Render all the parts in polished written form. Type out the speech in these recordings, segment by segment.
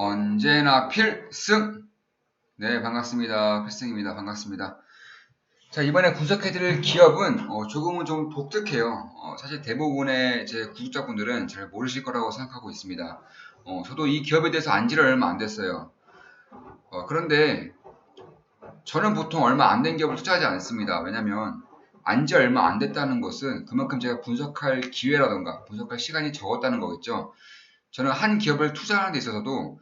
언제나 필승! 네, 반갑습니다. 필승입니다. 반갑습니다. 자, 이번에 분석해드릴 기업은 조금은 좀 독특해요. 사실 대부분의 제 구독자분들은 잘 모르실 거라고 생각하고 있습니다. 저도 이 기업에 대해서 안지를 얼마 안 됐어요. 그런데 저는 보통 얼마 안 된 기업을 투자하지 않습니다. 왜냐면 안지 얼마 안 됐다는 것은 그만큼 제가 분석할 기회라던가 분석할 시간이 적었다는 거겠죠. 저는 한 기업을 투자하는 데 있어서도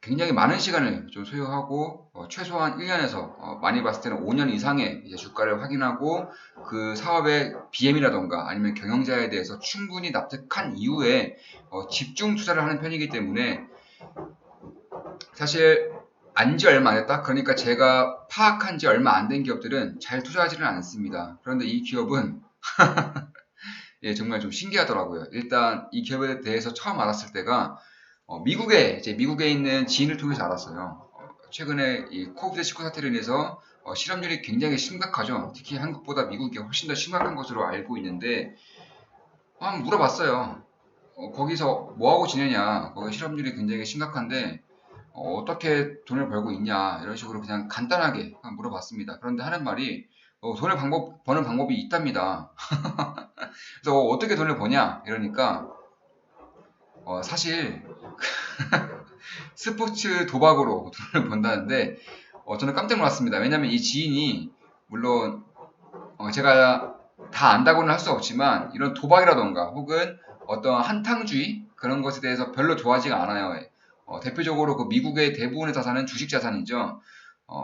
굉장히 많은 시간을 좀 소요하고 최소한 1년에서 많이 봤을 때는 5년 이상의 이제 주가를 확인하고 그 사업의 BM이라던가 아니면 경영자에 대해서 충분히 납득한 이후에 집중 투자를 하는 편이기 때문에 사실 안지 얼마 안 됐다? 그러니까 제가 파악한 지 얼마 안 된 기업들은 잘 투자하지는 않습니다. 그런데 이 기업은 예, 정말 좀 신기하더라고요. 일단 이 기업에 대해서 처음 알았을 때가 미국에 있는 지인을 통해서 알았어요. 최근에 이 코비드19 사태로 인해서 실업률이 굉장히 심각하죠. 특히 한국보다 미국이 훨씬 더 심각한 것으로 알고 있는데 한번 물어봤어요. 거기서 뭐하고 지내냐? 거기 실업률이 굉장히 심각한데 떻게 돈을 벌고 있냐? 이런 식으로 그냥 간단하게 한번 물어봤습니다. 그런데 하는 말이 돈을 버는 방법이 있답니다. 그래서 어떻게 돈을 버냐? 이러니까 사실 스포츠 도박으로 돈을 번다는데 저는 깜짝 놀랐습니다. 왜냐면 이 지인이 물론 제가 다 안다고는 할 수 없지만 이런 도박이라던가 혹은 어떤 한탕주의 그런 것에 대해서 별로 좋아하지가 않아요. 대표적으로 그 미국의 대부분의 자산은 주식 자산이죠.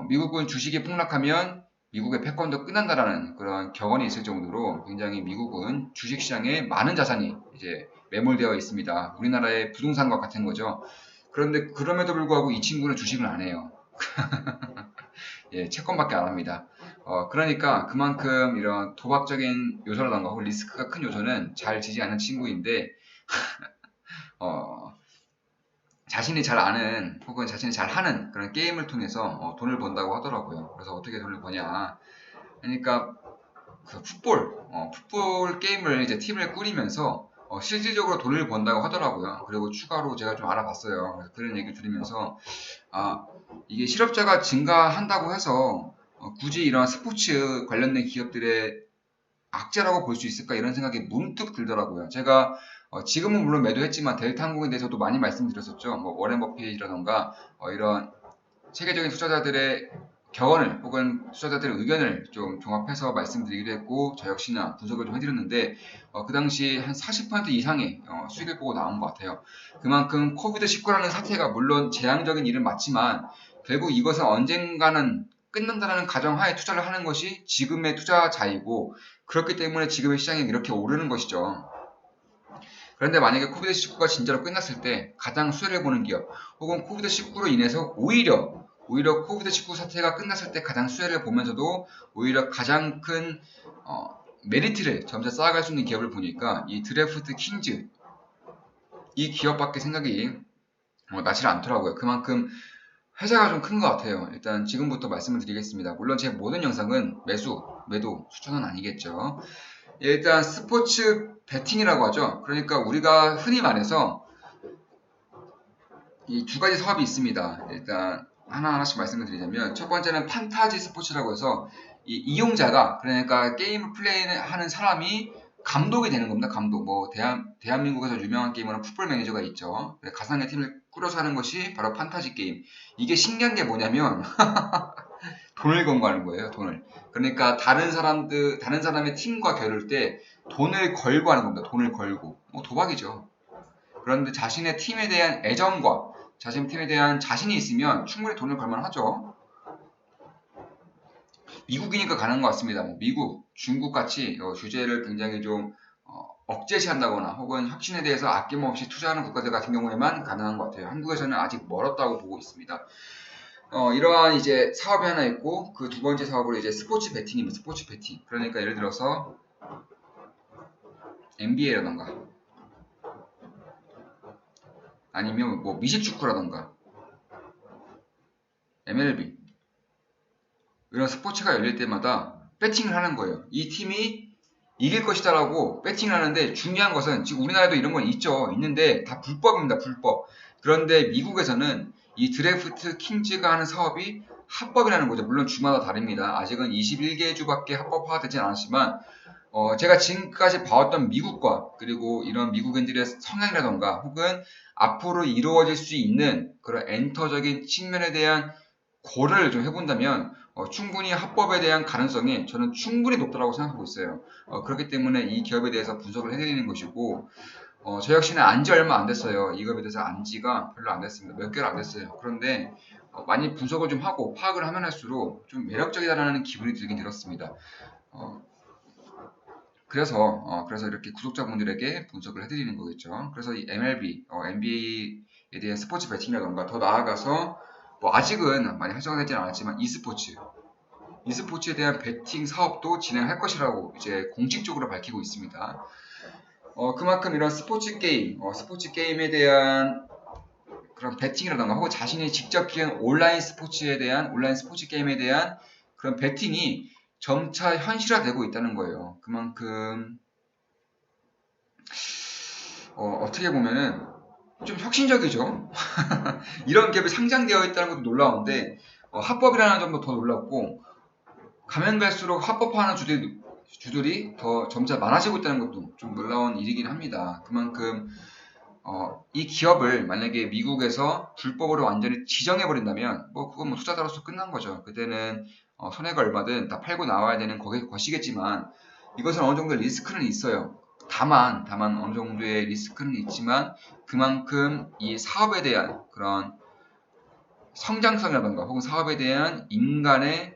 미국은 주식이 폭락하면 미국의 패권도 끝난다라는 그런 격언이 있을 정도로 굉장히 미국은 주식시장에 많은 자산이 이제 매몰되어 있습니다. 우리나라의 부동산과 같은 거죠. 그런데 그럼에도 불구하고 이 친구는 주식을 안 해요. 예, 채권밖에 안 합니다. 그러니까 그만큼 이런 도박적인 요소라던가 혹은 리스크가 큰 요소는 잘 지지 않는 친구인데 어, 자신이 잘 아는 혹은 자신이 잘 하는 그런 게임을 통해서 돈을 번다고 하더라고요. 그래서 어떻게 돈을 버냐? 그러니까 그 풋볼 게임을 이제 팀을 꾸리면서 실질적으로 돈을 번다고 하더라고요. 그리고 추가로 제가 좀 알아봤어요. 그래서 그런 얘기를 들으면서 아 이게 실업자가 증가한다고 해서 굳이 이런 스포츠 관련된 기업들의 악재라고 볼 수 있을까 이런 생각이 문득 들더라고요. 제가 지금은 물론 매도했지만 델타 항공에 대해서도 많이 말씀드렸었죠. 뭐 워렌 버핏이라던가 이런 세계적인 투자자들의 경험을 혹은 투자자들의 의견을 좀 종합해서 말씀드리기도 했고 저 역시나 분석을 좀 해드렸는데 그 당시 한 40% 이상의 수익을 보고 나온 것 같아요. 그만큼 코비드19라는 사태가 물론 재앙적인 일은 맞지만 결국 이것은 언젠가는 끝난다는 가정하에 투자를 하는 것이 지금의 투자자이고 그렇기 때문에 지금의 시장이 이렇게 오르는 것이죠. 그런데 만약에 코비드19가 진짜로 끝났을 때 가장 수혜를 보는 기업 혹은 코비드19로 인해서 오히려 코비드19 사태가 끝났을 때 가장 수혜를 보면서도 오히려 가장 큰 메리트를 점차 쌓아갈 수 있는 기업을 보니까 이 드래프트 킹즈 이 기업밖에 생각이 나질 않더라고요. 그만큼 회사가 좀 큰 것 같아요. 일단 지금부터 말씀을 드리겠습니다. 물론 제 모든 영상은 매도 추천은 아니겠죠. 일단 스포츠 베팅이라고 하죠. 그러니까 우리가 흔히 말해서 이 두 가지 사업이 있습니다. 일단 하나하나씩 말씀을 드리자면 첫 번째는 판타지 스포츠라고 해서 이 이용자가 그러니까 게임을 플레이하는 사람이 감독이 되는 겁니다. 감독. 뭐 대한민국에서 유명한 게임으로는 풋볼 매니저가 있죠. 가상의 팀을 꾸려서 하는 것이 바로 판타지 게임. 이게 신기한 게 뭐냐면 돈을 건거하는 거예요. 돈을. 그러니까 다른 사람의 팀과 겨룰 때 돈을 걸고 하는 겁니다. 돈을 걸고. 뭐 도박이죠. 그런데 자신의 팀에 대한 애정과 자신 팀에 대한 자신이 있으면 충분히 돈을 걸만 하죠. 미국이니까 가는 것 같습니다. 뭐 미국, 중국 같이 규제를 굉장히 좀 억제시한다거나 혹은 혁신에 대해서 아낌없이 투자하는 국가들 같은 경우에만 가능한 것 같아요. 한국에서는 아직 멀었다고 보고 있습니다. 이러한 이제 사업이 하나 있고 그 두 번째 사업으로 이제 스포츠 베팅입니다. 스포츠 베팅. 그러니까 예를 들어서 NBA라던가 아니면 뭐 미식축구라던가 MLB 이런 스포츠가 열릴 때마다 배팅을 하는 거예요. 이 팀이 이길 것이다라고 배팅을 하는데 중요한 것은 지금 우리나라에도 이런 건 있죠. 있는데 다 불법입니다. 불법. 그런데 미국에서는 이 드래프트 킹즈가 하는 사업이 합법이라는 거죠. 물론 주마다 다릅니다. 아직은 21개 주밖에 합법화되진 않았지만 제가 지금까지 봐왔던 미국과 그리고 이런 미국인들의 성향이라던가 혹은 앞으로 이루어질 수 있는 그런 엔터적인 측면에 대한 고려를 좀 해본다면 충분히 합법에 대한 가능성이 저는 충분히 높다고 생각하고 있어요. 그렇기 때문에 이 기업에 대해서 분석을 해드리는 것이고 저 역시는 안지 얼마 안 됐어요. 이 기업에 대해서 안지가 별로 안 됐습니다. 몇 개월 안 됐어요. 그런데 많이 분석을 좀 하고 파악을 하면 할수록 좀 매력적이다라는 기분이 들긴 들었습니다. 그래서 이렇게 구독자분들에게 분석을 해드리는 거겠죠. 그래서 이 MLB, NBA에 대한 스포츠 베팅이라던가 더 나아가서 뭐 아직은 많이 활성화되지는 않았지만 e스포츠에 대한 베팅 사업도 진행할 것이라고 이제 공식적으로 밝히고 있습니다. 그만큼 이런 스포츠 게임에 대한 그런 베팅이라던가 혹은 자신이 직접 키운 온라인 스포츠 게임에 대한 그런 베팅이 점차 현실화되고 있다는 거예요. 그만큼 어떻게 보면은 좀 혁신적이죠. 이런 기업이 상장되어 있다는 것도 놀라운데 합법이라는 점도 더 놀랍고 가면 갈수록 합법화하는 주들이 더 점차 많아지고 있다는 것도 좀 놀라운 일이긴 합니다. 그만큼 이 기업을 만약에 미국에서 불법으로 완전히 지정해버린다면 그건 뭐 투자자로서 끝난 거죠. 그때는 손해가 얼마든 다 팔고 나와야 되는 것이겠지만 이것은 어느 정도 리스크는 있어요. 다만 어느 정도의 리스크는 있지만 그만큼 이 사업에 대한 그런 성장성이라던가 혹은 사업에 대한 인간의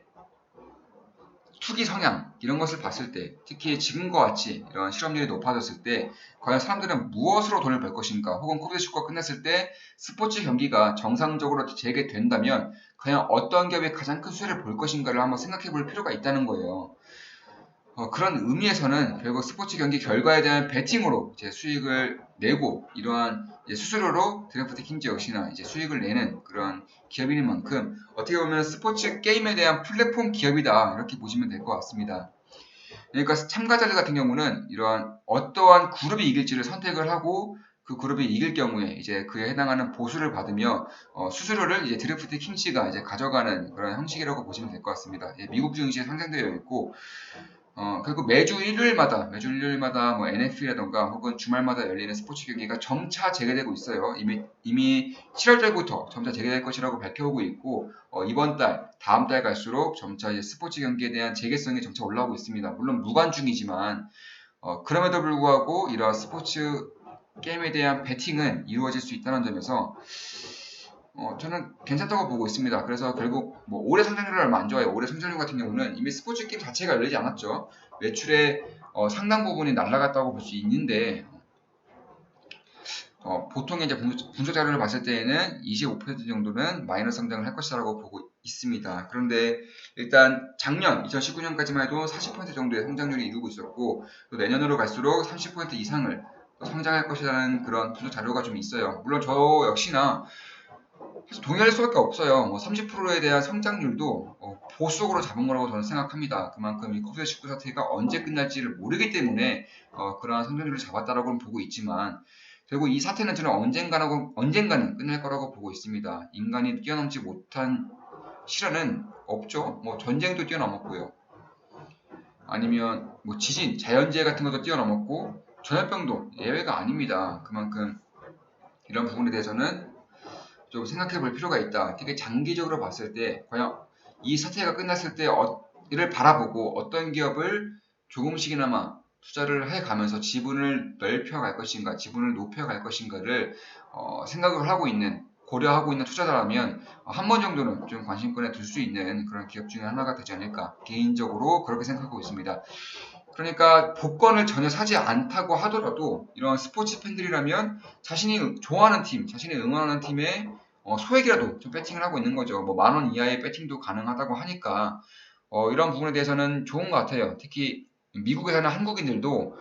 투기 성향 이런 것을 봤을 때 특히 지금과 같이 이런 실업률이 높아졌을 때 과연 사람들은 무엇으로 돈을 벌 것인가 혹은 코비드19가 끝났을 때 스포츠 경기가 정상적으로 재개된다면 과연 어떤 기업이 가장 큰 수혜를 볼 것인가를 한번 생각해 볼 필요가 있다는 거예요. 그런 의미에서는 결국 스포츠 경기 결과에 대한 베팅으로 이제 수익을 내고 이러한 이제 수수료로 드래프트 킹즈 역시나 이제 수익을 내는 그런 기업인 만큼 어떻게 보면 스포츠 게임에 대한 플랫폼 기업이다 이렇게 보시면 될 것 같습니다. 그러니까 참가자들 같은 경우는 이러한 어떠한 그룹이 이길지를 선택을 하고 그 그룹이 이길 경우에 이제 그에 해당하는 보수를 받으며 수수료를 이제 드래프트 킹즈가 이제 가져가는 그런 형식이라고 보시면 될 것 같습니다. 미국 증시에 상장되어 있고 그리고 매주 일요일마다 뭐 NFL이라던가 혹은 주말마다 열리는 스포츠 경기가 점차 재개되고 있어요. 이미 7월달부터 점차 재개될 것이라고 밝혀오고 있고 이번 달, 다음 달 갈수록 점차 이제 스포츠 경기에 대한 재개성이 점차 올라오고 있습니다. 물론 무관중이지만 그럼에도 불구하고 이러한 스포츠 게임에 대한 베팅은 이루어질 수 있다는 점에서 저는 괜찮다고 보고 있습니다. 그래서 결국 뭐 올해 성장률을 얼마 안 좋아요. 올해 성장률 같은 경우는 이미 스포츠 게임 자체가 열리지 않았죠. 매출의 상당 부분이 날아갔다고 볼 수 있는데 보통 이제 분석 자료를 봤을 때에는 25% 정도는 마이너스 성장을 할 것이라고 보고 있습니다. 그런데 일단 작년 2019년까지만 해도 40% 정도의 성장률이 이루고 있었고 또 내년으로 갈수록 30% 이상을 성장할 것이라는 그런 분석 자료가 좀 있어요. 물론 저 역시나 동의할 수밖에 없어요. 30%에 대한 성장률도 보수적으로 잡은 거라고 저는 생각합니다. 그만큼 이 코비드19 사태가 언제 끝날지를 모르기 때문에 그러한 성장률을 잡았다라고 보고 있지만 결국 이 사태는 저는 언젠가는 끝날 거라고 보고 있습니다. 인간이 뛰어넘지 못한 실현은 없죠. 뭐 전쟁도 뛰어넘었고요. 아니면 뭐 지진, 자연재해 같은 것도 뛰어넘었고 전염병도 예외가 아닙니다. 그만큼 이런 부분에 대해서는 좀 생각해 볼 필요가 있다. 특히 장기적으로 봤을 때 과연 이 사태가 끝났을 때 이를 바라보고 어떤 기업을 조금씩이나마 투자를 해가면서 지분을 넓혀갈 것인가, 지분을 높여갈 것인가를 생각을 하고 있는, 고려하고 있는 투자자라면 한 번 정도는 좀 관심권에 둘 수 있는 그런 기업 중에 하나가 되지 않을까 개인적으로 그렇게 생각하고 있습니다. 그러니까 복권을 전혀 사지 않다고 하더라도 이런 스포츠 팬들이라면 자신이 좋아하는 팀, 자신이 응원하는 팀에 소액이라도 좀 배팅을 하고 있는 거죠. 뭐 10,000원 이하의 배팅도 가능하다고 하니까 이런 부분에 대해서는 좋은 것 같아요. 특히 미국에 사는 한국인들도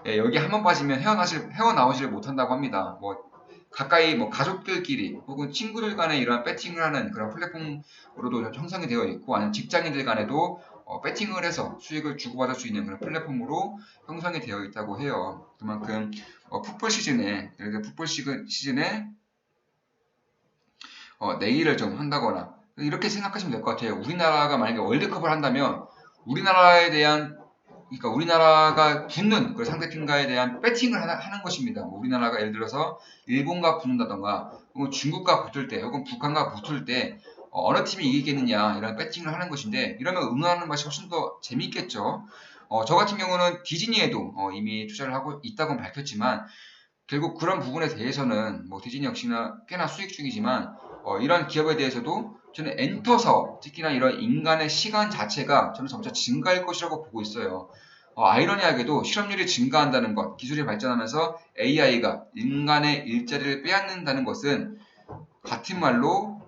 예, 여기 한 번 빠지면 헤어나오지를 못한다고 합니다. 뭐 가까이 뭐 가족들끼리 혹은 친구들 간에 이런 배팅을 하는 그런 플랫폼으로도 형성이 되어 있고 아니면 직장인들 간에도 배팅을 해서 수익을 주고받을 수 있는 그런 플랫폼으로 형성이 되어 있다고 해요. 그만큼 풋볼 시즌에, 예를 들어 풋볼 시즌에 내일을 좀 한다거나 이렇게 생각하시면 될 것 같아요. 우리나라가 만약에 월드컵을 한다면 우리나라에 대한, 그러니까 우리나라가 붙는 그 상대팀과에 대한 배팅을 하는 것입니다. 뭐 우리나라가 예를 들어서 일본과 붙는다던가 혹은 중국과 붙을 때 혹은 북한과 붙을 때 어느 팀이 이기겠느냐 이런 배팅을 하는 것인데, 이러면 응원하는 맛이 훨씬 더 재미있겠죠. 저 같은 경우는 디즈니에도 이미 투자를 하고 있다고 밝혔지만, 결국 그런 부분에 대해서는 뭐 디즈니 역시나 꽤나 수익 중이지만 이런 기업에 대해서도 저는 엔터 사업, 특히나 이런 인간의 시간 자체가 저는 점차 증가할 것이라고 보고 있어요. 아이러니하게도 실업률이 증가한다는 것, 기술이 발전하면서 AI가 인간의 일자리를 빼앗는다는 것은 같은 말로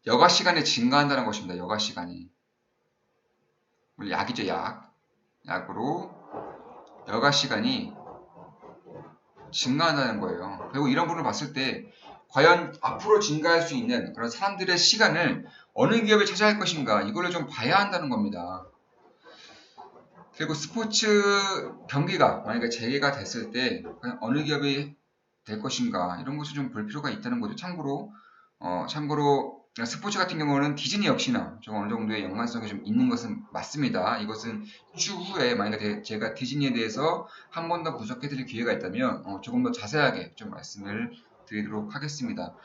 여가 시간이 증가한다는 것입니다. 여가 시간이. 물론 약이죠, 약. 약으로 여가 시간이 증가한다는 거예요. 그리고 이런 부분을 봤을 때 과연 앞으로 증가할 수 있는 그런 사람들의 시간을 어느 기업이 차지할 것인가, 이거를 좀 봐야 한다는 겁니다. 그리고 스포츠 경기가 만약에 재개가 됐을 때 과연 어느 기업이 될 것인가, 이런 것을 좀 볼 필요가 있다는 거죠. 참고로 스포츠 같은 경우는 디즈니 역시나 좀 어느 정도의 연관성이 좀 있는 것은 맞습니다. 이것은 추후에 만약에 제가 디즈니에 대해서 한 번 더 분석해 드릴 기회가 있다면 조금 더 자세하게 좀 말씀을 드리도록 하겠습니다.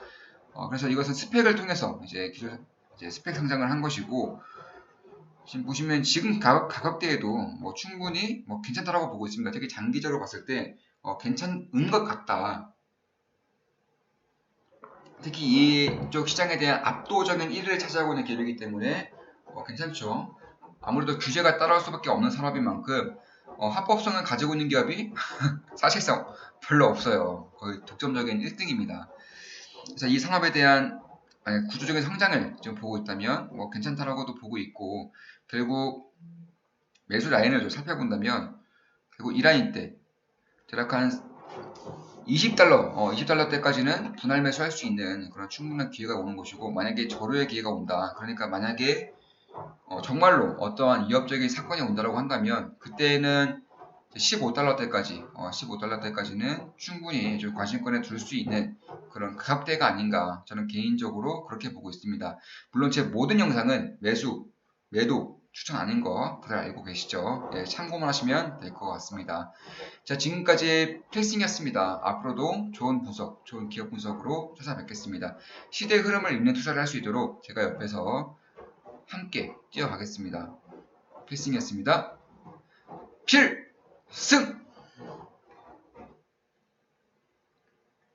그래서 이것은 스펙을 통해서 이제 스펙 상장을 한 것이고, 지금 보시면 지금 가격대에도 뭐 충분히 뭐 괜찮다라고 보고 있습니다. 특히 장기적으로 봤을 때 괜찮은 것 같다. 특히 이쪽 시장에 대한 압도적인 1위를 차지하고 있는 기업이기 때문에 괜찮죠. 아무래도 규제가 따라올 수밖에 없는 산업인 만큼 합법성을 가지고 있는 기업이 사실상 별로 없어요. 거의 독점적인 1등입니다. 그래서 이 산업에 대한 구조적인 성장을 좀 보고 있다면 뭐 괜찮다라고도 보고 있고, 결국 매수 라인을 좀 살펴본다면 결국 이 라인 때 대략 한 20달러 때까지는 분할 매수할 수 있는 그런 충분한 기회가 오는 것이고, 만약에 절호의 기회가 온다, 그러니까 만약에 정말로 어떠한 위협적인 사건이 온다라고 한다면 그때는 15달러 때까지, 15달러 때까지는 충분히 좀 관심권에 둘 수 있는 그런 가격대가 아닌가, 저는 개인적으로 그렇게 보고 있습니다. 물론 제 모든 영상은 매도 추천 아닌 거 다들 알고 계시죠? 예, 참고만 하시면 될 것 같습니다. 자, 지금까지 필싱이었습니다. 앞으로도 좋은 분석, 좋은 기업 분석으로 찾아뵙겠습니다. 시대의 흐름을 읽는 투자를 할 수 있도록 제가 옆에서 함께 뛰어가겠습니다. 필싱이었습니다. 필승!